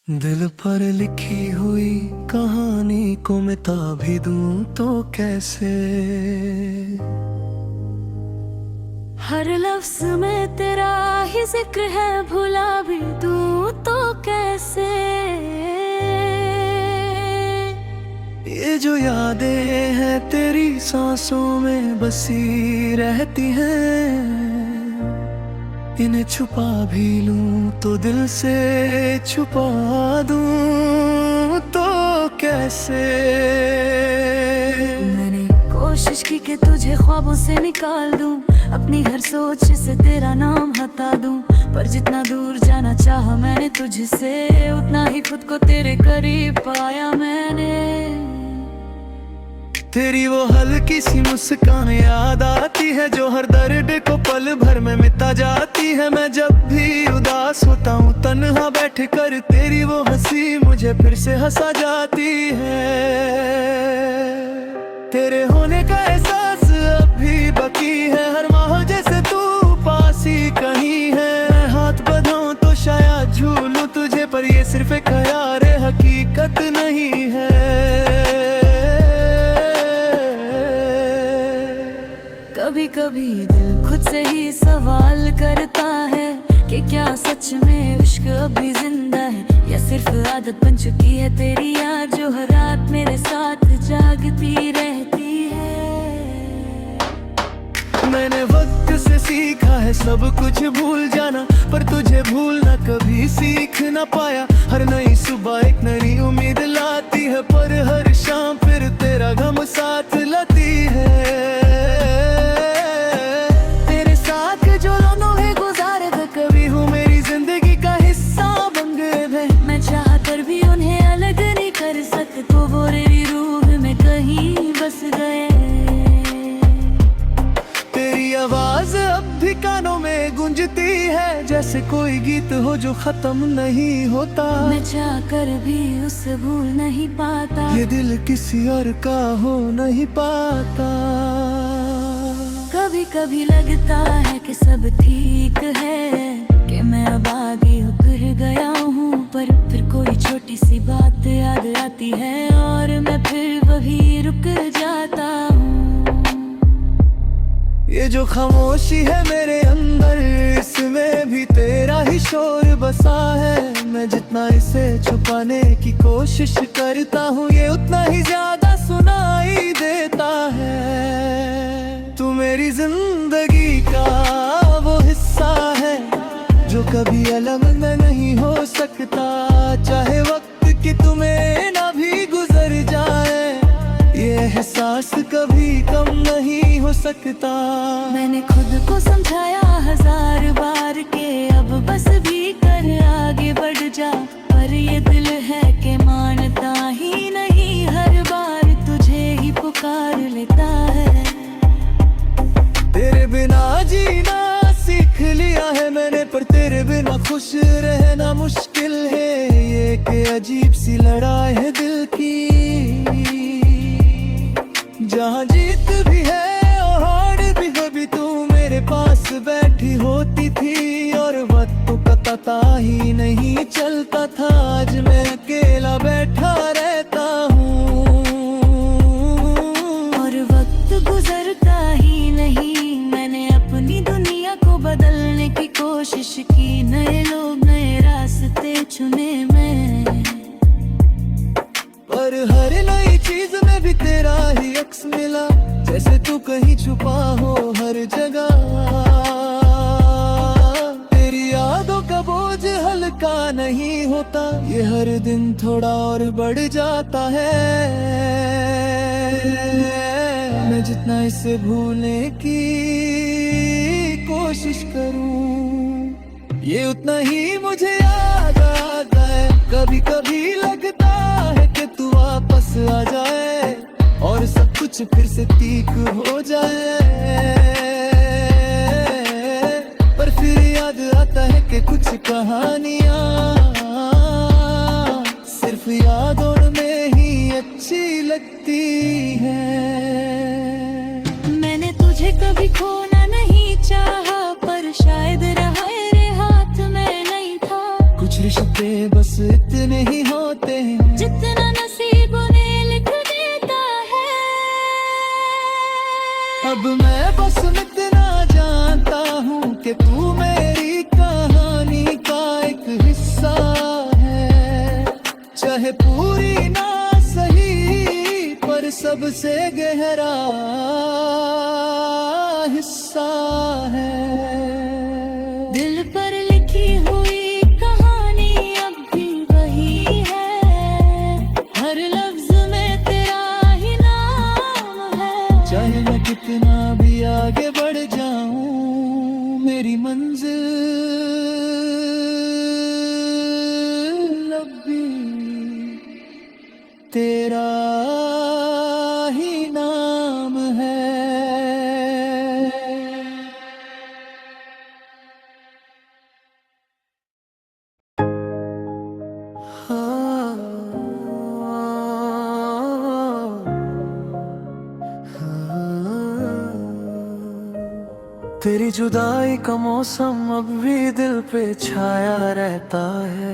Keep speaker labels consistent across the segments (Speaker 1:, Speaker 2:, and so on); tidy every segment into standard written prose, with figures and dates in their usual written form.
Speaker 1: दिल पर लिखी हुई कहानी को मिटा भी दूं तो कैसे।
Speaker 2: हर लफ्ज में तेरा ही जिक्र है, भुला भी दूं तो कैसे।
Speaker 1: ये जो यादें हैं तेरी सांसों में बसी रहती हैं, इन्हें छुपा भी लूं तो दिल से छुपा दूं तो कैसे।
Speaker 2: मैंने कोशिश की कि तुझे ख्वाबों से निकाल दूं, अपनी हर सोच से तेरा नाम हटा दूं, पर जितना दूर जाना चाहा मैंने तुझसे, उतना ही खुद को तेरे करीब पाया मैंने।
Speaker 1: तेरी वो हल्की सी मुस्कान याद आती है, जो हर दर्द को पल भर में मिटा जाती है। मैं जब भी उदास होता हूँ तन्हा बैठ कर, तेरी वो हंसी मुझे फिर से हंसा जाती है। तेरे होने का एहसास अब भी बाकी है, हर माह जैसे तू पास ही कहीं है। हाथ बढ़ाऊं तो शायद झूलूं तुझे, पर ये सिर्फ एक ख्याल है, हकीकत नहीं है।
Speaker 2: कभी कभी दिल खुद से ही सवाल करता है कि क्या सच में इश्क अभी जिंदा है, या सिर्फ आदत बन चुकी है तेरी याद, जो हर रात मेरे साथ जागती रहती है।
Speaker 1: मैंने वक्त से सीखा है सब कुछ भूल जाना, पर तुझे भूलना कभी सीख ना पाया। हर नई सुबह एक नई उम्मीद लाती है, पर हर शाम फिर तेरा गम साथ लाती है।
Speaker 2: तो वो मेरी रूह में कहीं बस गए।
Speaker 1: तेरी आवाज अब भी कानों में गूंजती है, जैसे कोई गीत हो जो खत्म नहीं होता।
Speaker 2: मैं चाहकर भी उसे भूल नहीं पाता,
Speaker 1: ये दिल किसी और का हो नहीं पाता।
Speaker 2: कभी कभी लगता है कि सब ठीक है, कि मैं अब आगे उतर गया हूँ, पर फिर कोई छोटी सी बात याद आती है और मैं फिर वही रुक जाता हूँ।
Speaker 1: ये जो खामोशी है मेरे अंदर, इसमें भी तेरा ही शोर बसा है। मैं जितना इसे छुपाने की कोशिश करता हूँ, ये उतना ही ज्यादा सुनाई देता है। तू मेरी जिंदगी का वो हिस्सा है, जो कभी अलग नहीं हो सकता। चाहे वक्त की तुम्हें ना भी गुजर जाए, ये एहसास कभी कम नहीं हो सकता।
Speaker 2: मैंने खुद को समझाया 1000 बार के अब बस भी कर आगे बढ़ जा, पर ये दिल है कि मानता ही नहीं, हर बार तुझे ही पुकार लेता है।
Speaker 1: तेरे बिना जीना सीख लिया है मैंने, पर तेरे बिना खुश रहना मुश्किल है। ये एक अजीब सी लड़ाई है दिल की, जहाँ जीत भी है और हार भी। कभी तू मेरे पास बैठी होती थी और वक्त का पता ही नहीं चलता था। आज मैं अकेला बैठा रहता हूँ
Speaker 2: और वक्त गुजरता ही नहीं, मैंने अपनी दुनिया को बदलने की कोशिश की। नए लोग नए रास्ते चुने मैं,
Speaker 1: पर हर नई चीज में भी तेरा ही अक्स मिला, जैसे तू कहीं छुपा हो हर जगह। तेरी यादों का बोझ हल्का नहीं होता, ये हर दिन थोड़ा और बढ़ जाता है। मैं जितना इसे भूलने की कोशिश करूं, ये उतना ही मुझे याद आता है। कभी कभी लगता है कि तू वापस आ जाए और सब कुछ फिर से ठीक हो जाए, पर फिर याद आता है कि कुछ कहानियां सिर्फ यादों में ही अच्छी लगती हैं।
Speaker 2: मैंने तुझे कभी खोना नहीं चाहा, पर शायद रहा मेरे हाथ में नहीं था।
Speaker 1: कुछ रिश्ते बस इतने उतने ही होते हैं
Speaker 2: जितना नसीब उन्हें लिख देता है।
Speaker 1: अब मैं बस इतना जानता हूँ कि तू मेरी कहानी का एक हिस्सा है, चाहे पूरी ना सही पर सबसे गहरा हिस्सा है।
Speaker 2: दिल पर लिखी हुई कहानी अब भी वही है, हर लफ्ज में तेरा ही नाम है।
Speaker 1: चाहे मैं कितना भी आगे बढ़ जाऊं, मेरी मंजिल अब भी तेरा ही नाम है। तेरी जुदाई का मौसम अब भी दिल पे छाया रहता है,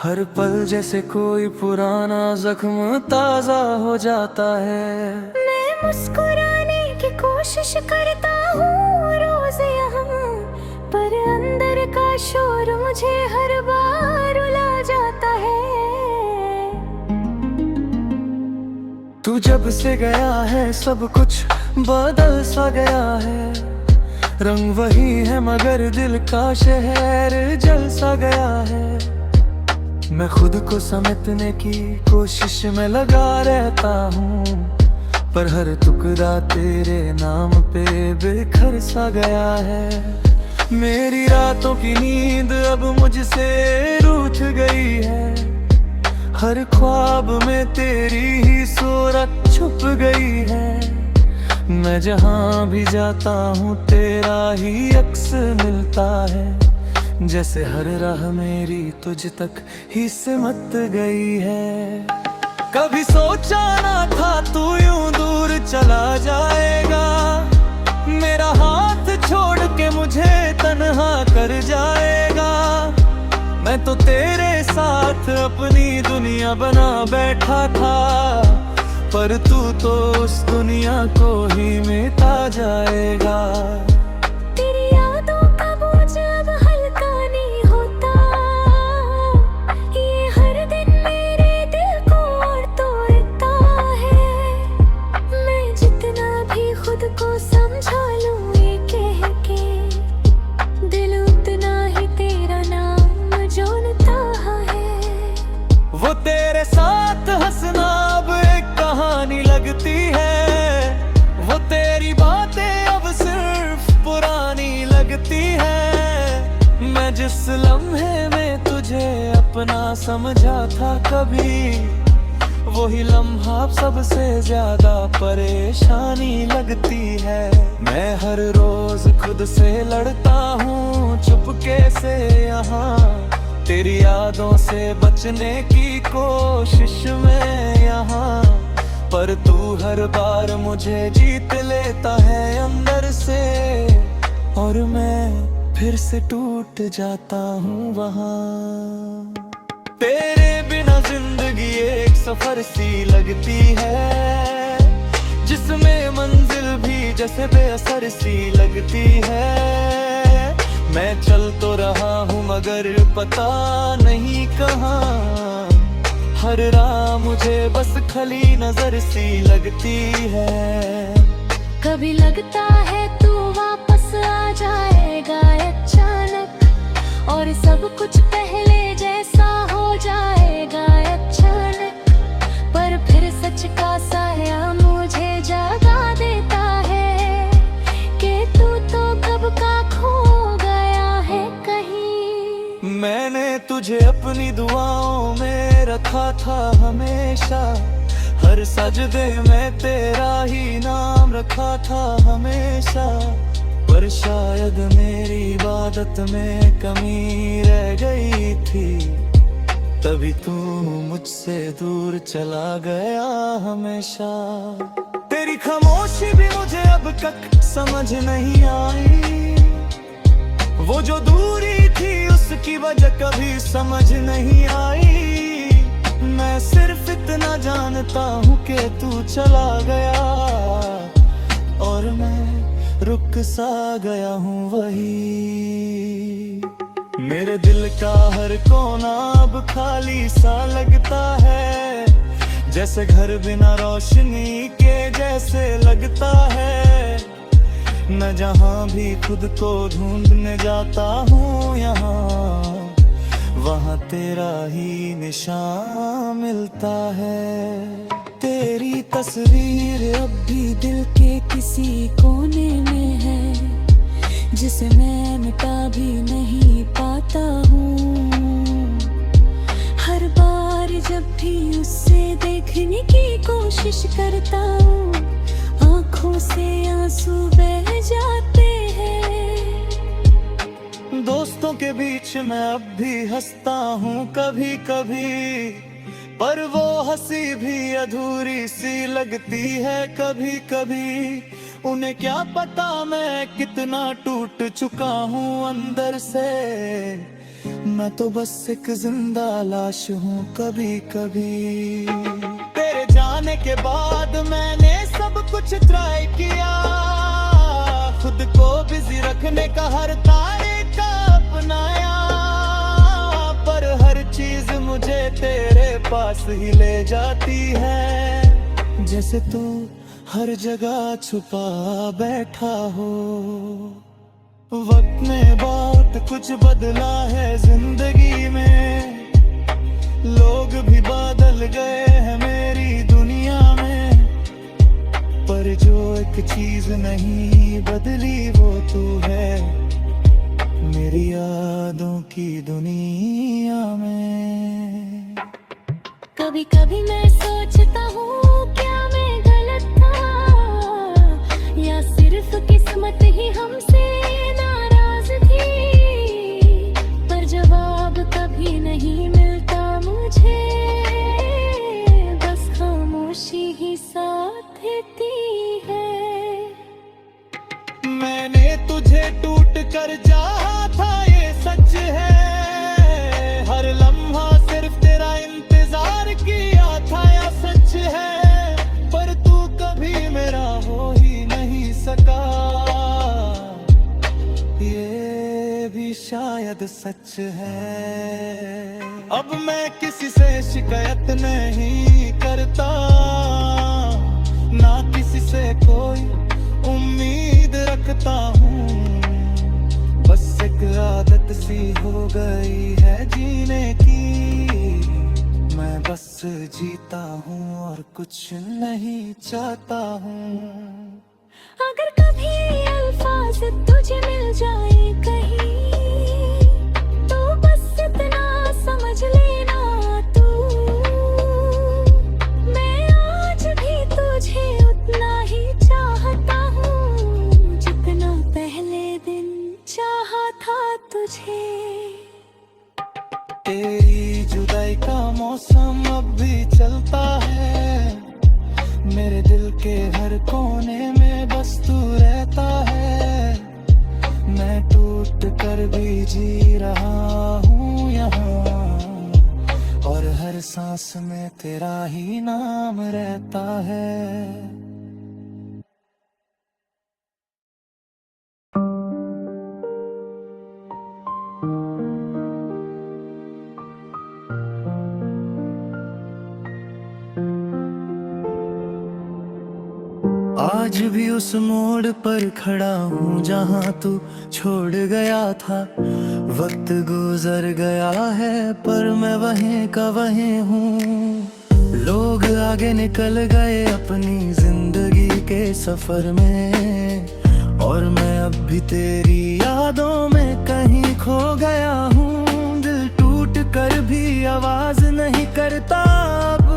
Speaker 1: हर पल जैसे कोई पुराना जख्म ताजा हो जाता है।
Speaker 2: मैं मुस्कुराने की कोशिश करता हूँ रोज यहाँ, पर अंदर का शोर मुझे हर बार रुला जाता है।
Speaker 1: तू जब से गया है सब कुछ बदल सा गया है, रंग वही है मगर दिल का शहर जल सा गया है। मैं खुद को समेटने की कोशिश में लगा रहता हूँ, पर हर टुकड़ा तेरे नाम पे बिखर सा गया है। मेरी रातों की नींद अब मुझसे रूठ गई है, हर ख्वाब में तेरी ही सूरत छुप गई है। मैं जहाँ भी जाता हूँ तेरा ही अक्स मिलता है, जैसे हर राह मेरी तुझ तक ही सिमट गई है। कभी सोचा ना था तू यूं दूर चला जाएगा, मेरा हाथ छोड़ के मुझे तन्हा कर जाएगा। मैं तो तेरे साथ अपनी दुनिया बना बैठा था, पर तू तो उस दुनिया को ही मिटा जाएगा।
Speaker 2: तेरी यादों का बोझ अब हल्का नहीं होता, ये हर दिन मेरे दिल को और तोड़ता है। मैं जितना भी खुद को समझा लूं ये कह के, दिल उतना ही तेरा नाम जोड़ता है।
Speaker 1: वो तेरे साथ हंसना अब एक कहानी लगती है, वो तेरी बातें अब सिर्फ पुरानी लगती है। मैं जिस लम्हे में तुझे अपना समझा था कभी, वही लम्हा अब सबसे ज्यादा परेशानी लगती है। मैं हर रोज खुद से लड़ता हूँ चुपके से यहाँ, तेरी यादों से बचने की कोशिश में यहाँ, पर तू हर बार मुझे जीत लेता है अंदर से, और मैं फिर से टूट जाता हूँ वहाँ। तेरे बिना जिंदगी एक सफर सी लगती है, जिसमें मंजिल भी जैसे बेअसर सी लगती है। मैं चल तो रहा हूँ मगर पता नहीं कहाँ, हर राह मुझे बस खली नजर सी लगती है।
Speaker 2: कभी लगता है तू वापस आ जाएगा अचानक, और सब कुछ पहले जैसा हो जाएगा अचानक, पर फिर सच का साया मुझे जगा देता है कि तू तो कब का खो गया है कहीं।
Speaker 1: मैंने तुझे अपनी दुआओं में रखा था हमेशा, हर सजदे में तेरा ही नाम रखा था हमेशा, पर शायद मेरी इबादत में कमी रह गई थी, तभी तू मुझसे दूर चला गया हमेशा। तेरी खामोशी भी मुझे अब तक समझ नहीं आई, वो जो दूरी थी उसकी वजह कभी समझ नहीं आई। जानता हूँ कि तू चला गया और मैं रुक सा गया हूँ वही। मेरे दिल का हर कोना अब खाली सा लगता है, जैसे घर बिना रोशनी के जैसे लगता है। मैं जहाँ भी खुद को ढूंढने जाता हूँ यहाँ वहाँ तेरा ही निशान मिलता है। तेरी तस्वीर अब भी दिल के किसी कोने में है, जिसे मैं मिटा भी नहीं पाता हूँ। हर बार जब भी उससे देखने की कोशिश करता हूँ, आँखों से आंसू बह जाते हैं। दोस्तों के बीच मैं अब भी हंसता हूँ कभी कभी, पर वो हंसी भी अधूरी सी लगती है कभी कभी। उन्हें क्या पता मैं कितना टूट चुका हूँ अंदर से, मैं तो बस एक जिंदा लाश हूँ कभी कभी। तेरे जाने के बाद मैंने सब कुछ ट्राई किया, खुद को बिजी रखने का हर तरीका अपनाया, पर हर चीज मुझे तेरे पास ही ले जाती है। जैसे तू हर जगह छुपा बैठा हो। वक्त ने बहुत कुछ बदला है जिंदगी में, लोग भी बदल गए हैं मेरी दुनिया में, पर जो एक चीज नहीं बदली वो तू है मेरी यादों की दुनिया में।
Speaker 2: कभी कभी मैं सोचता हूँ क्या मैं गलत था, या सिर्फ किस्मत ही हमसे नाराज थी, पर जवाब कभी नहीं मिलता मुझे, बस खामोशी ही साथ देती है।
Speaker 1: मैंने तुझे टूट कर चाहा था ये सच है, हर लम्हा सिर्फ तेरा इंतजार किया था या सच है, पर तू कभी मेरा हो ही नहीं सका, ये भी शायद सच है। अब मैं किसी से शिकायत नहीं करता, ना किसी से कोई उम्मीद रखता हूँ, बस एक आदत सी हो गई है जीने की, मैं बस जीता हूँ और कुछ नहीं चाहता हूँ।
Speaker 2: अगर कभी अल्फाज तुझे मिल जाए कहीं, तो बस इतना समझ लेना तू, मैं आज भी तुझे उतना ही चाहता हूँ, जितना पहले दिन चाहा था तुझे।
Speaker 1: तेरी जुदाई का मौसम अब भी चलता है, मेरे दिल के हर कोने में बस तू रहता है, मैं टूट कर भी जी रहा हूँ यहाँ, और हर सांस में तेरा ही नाम रहता है। आज भी उस मोड़ पर खड़ा हूँ जहाँ तू छोड़ गया था, वक्त गुजर गया है पर मैं वहीं का वहीं हूँ। लोग आगे निकल गए अपनी जिंदगी के सफर में, और मैं अब भी तेरी यादों में कहीं खो गया हूँ। दिल टूट कर भी आवाज नहीं करता अब,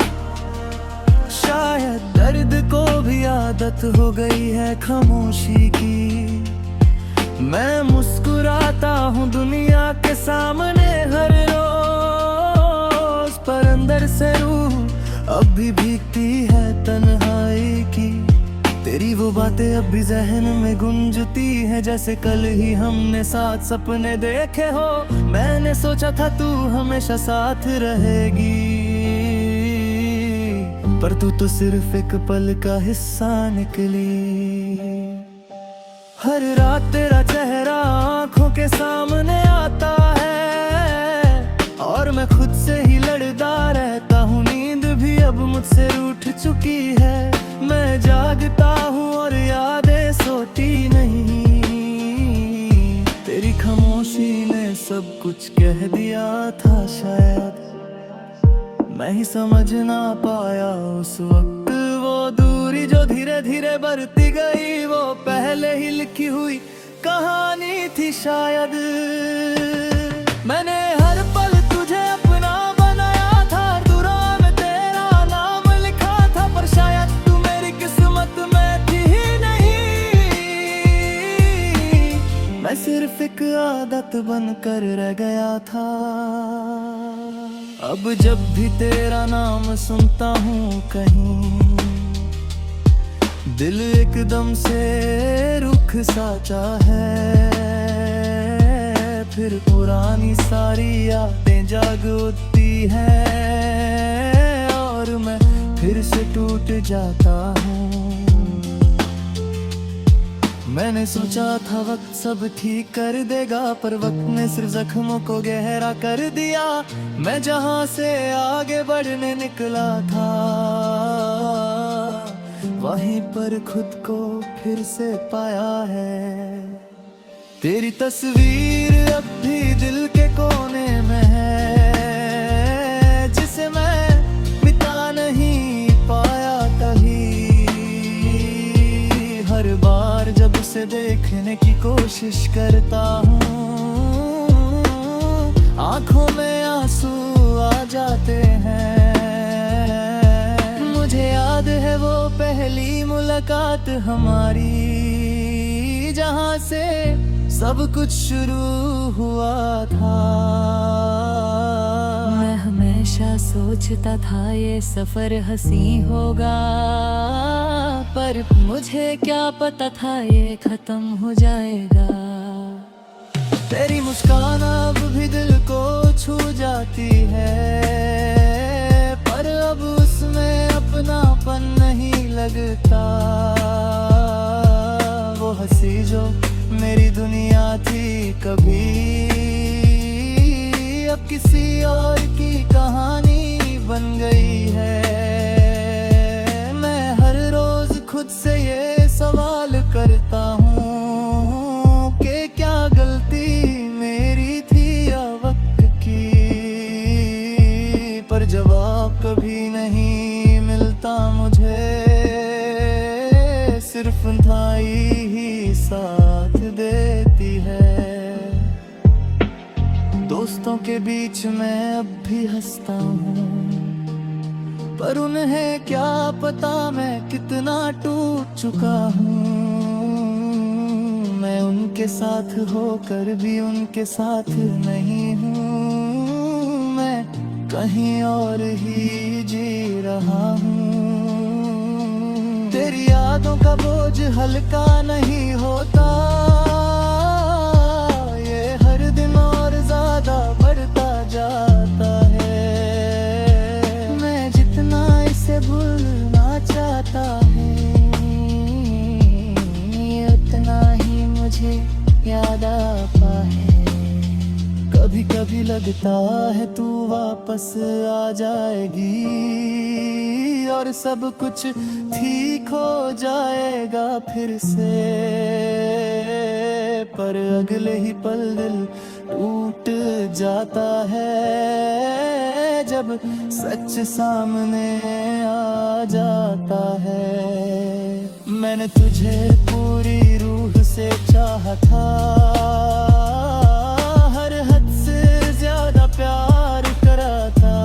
Speaker 1: शायद दर्द को भी आदत हो गई है खामोशी की। मैं मुस्कुराता हूँ दुनिया के सामने हर रोज, पर अंदर से रूह अब भी भीगती है तन्हाई की। तेरी वो बातें अब भी जहन में गूंजती है, जैसे कल ही हमने साथ सपने देखे हो। मैंने सोचा था तू हमेशा साथ रहेगी, पर तू तो सिर्फ एक पल का हिस्सा निकली। हर रात तेरा चेहरा आंखों के सामने आता है और मैं खुद से ही लड़ता रहता हूँ। नींद भी अब मुझसे रूठ चुकी है, मैं जागता हूँ और यादें सोती नहीं। तेरी खामोशी ने सब कुछ कह दिया था, शायद मैं ही समझ ना पाया उस वक्त। वो दूरी जो धीरे धीरे बढ़ती गई, वो पहले ही लिखी हुई कहानी थी शायद। मैंने हर पल तुझे अपना बनाया था, दुआ में तेरा नाम लिखा था, पर शायद तू मेरी किस्मत में थी ही नहीं। मैं सिर्फ एक आदत बनकर रह गया था। अब जब भी तेरा नाम सुनता हूँ कहीं, दिल एकदम से रुख साचा है। फिर पुरानी सारी यादें जाग उठती हैं और मैं फिर से टूट जाता हूँ। मैंने सोचा था वक्त सब ठीक कर देगा, पर वक्त ने सिर्फ जख्मों को गहरा कर दिया। मैं जहां से आगे बढ़ने निकला था, वहीं पर खुद को फिर से पाया है। तेरी तस्वीर अब भी दिल के कोने में है, जिसे मैं मिटा नहीं पाया कभी। हर बार जब उसे देखने की कोशिश करता हूँ, आंखों में आंसू आ जाते हैं। मुझे याद है वो पहली मुलाकात हमारी, जहाँ से सब कुछ शुरू हुआ था।
Speaker 2: मैं हमेशा सोचता था ये सफर हंसी होगा, पर मुझे क्या पता था ये खत्म हो जाएगा।
Speaker 1: तेरी मुस्कान अब भी दिल को छू जाती है, पर अब उसमें अपनापन नहीं लगता। वो हंसी जो मेरी दुनिया थी कभी, अब किसी और की कहानी बन गई है। मैं हर रोज खुद से ये सवाल करता हूँ कि क्या गलती मेरी थी या वक्त की, पर जवाब कभी नहीं मिलता मुझे। सिर्फ थाई ही साथ देती है। दोस्तों के बीच मैं अब भी हंसता हूँ, पर उन्हें क्या पता मैं कितना टूट चुका हूँ। मैं उनके साथ होकर भी उनके साथ नहीं हूँ, मैं कहीं और ही जी रहा हूँ। तेरी यादों का बोझ हल्का नहीं होता, ये हर दिन और ज्यादा बढ़ता जाता है। मैं जितना इसे भूलना चाहता है, उतना ही मुझे याद आता है। कभी कभी लगता है तू वापस आ जाएगी और सब कुछ ठीक हो जाएगा फिर से, पर अगले ही पल दिल टूट जाता है जब सच सामने आ जाता है। मैंने तुझे पूरी रूह से चाहा था, हर हद से ज्यादा प्यार करा था,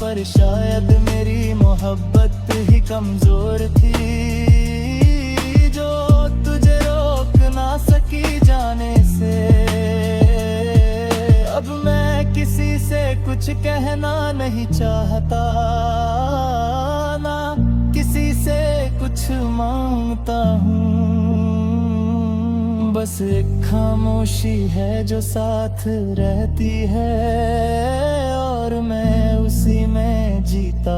Speaker 1: पर शायद मेरी मोहब्बत ही कमजोर थी जो तुझे रोक ना सकी जाने से। अब मैं किसी से कुछ कहना नहीं चाहता, ना किसी से कुछ मांगता हूँ। बस एक खामोशी है जो साथ रहती है और मैं उसी में जीता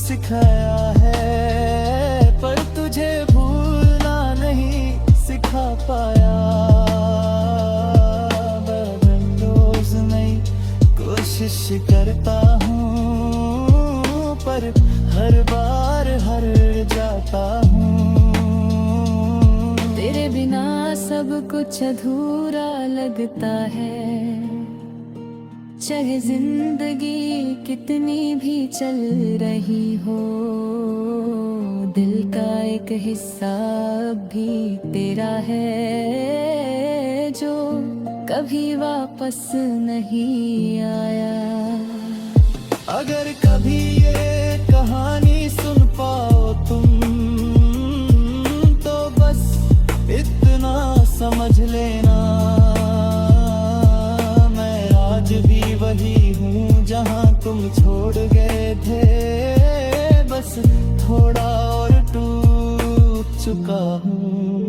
Speaker 1: सिखाया है, पर तुझे भूलना नहीं सिखा पाया। बदल रोज नई कोशिश करता हूँ, पर हर बार हार जाता हूँ।
Speaker 2: तेरे बिना सब कुछ अधूरा लगता है, चाहे जिंदगी कितनी भी चल रही हो। दिल का एक हिस्सा भी तेरा है, जो कभी वापस नहीं आया।
Speaker 1: अगर कभी ये कहानी सुन पाओ तुम, तो बस इतना समझ लेना, मैं आज भी वही हूँ जहाँ तुम छोड़ गए थे। बस थोड़ा और टूट चुका हूँ।